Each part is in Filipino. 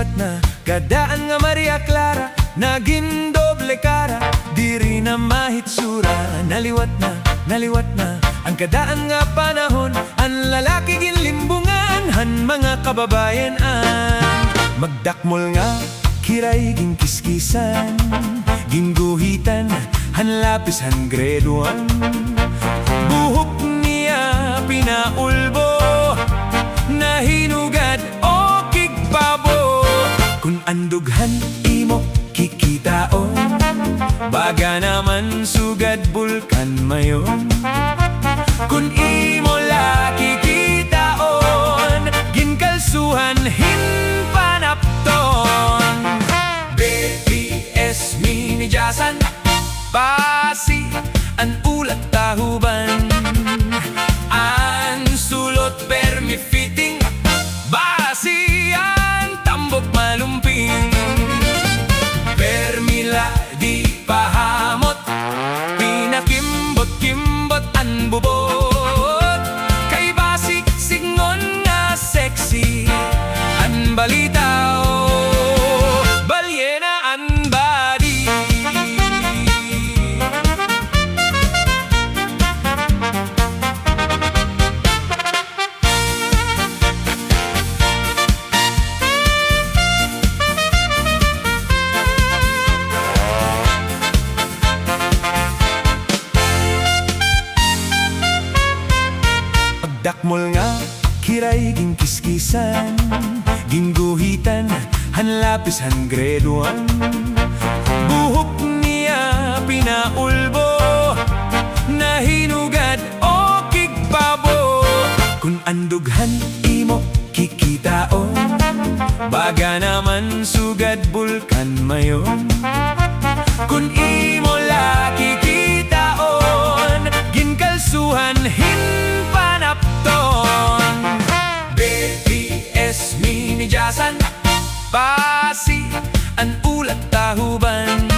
sikat na kadaan nga Maria Clara, naging doble kara, diri na mahitsura. Naliwat na ang kadaan nga panahon, ang lalaki ginlimbungan, han mga kababayan an magdakmol nga kiray ginkiskisan, gingguhitan, han lapis han graduan. Buhok niya pinaulbo, nahinugad o kigbabo. Kung andughan imo kikitaon, baga naman sugad bulkan mayon. Kung imo la kikitaon, ginkalsuhan hinpanapton. BTS minijasan, basi ang ulat tahuban, ang sulot permi fitting, basi ang tambok malumping. Permila di pahamot, pinakimbot-kimbot ang bubot, kay basi singon nga sexy ang balita o balyena ang body. Dakmol nga kiray ginkiskisan, gingguhitan, han lapis han graduan. Buhok niya pinaulbo, nahinugad o kigbabo. Kung andughan imo kikitaon, baga naman sugad bulkan mayon. Kung imo la kikitaon, ginkalsuhan hinpanapton. BTS minijasan, basi ang ulat tahuban,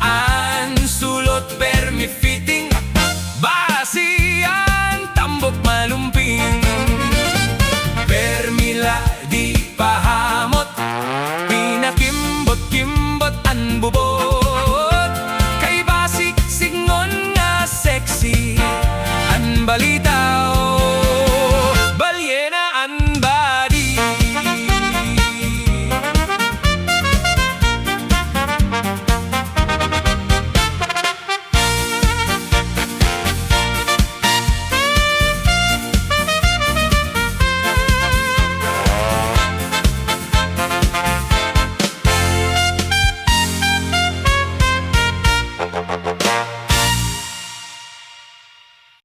ang sulot permi fit.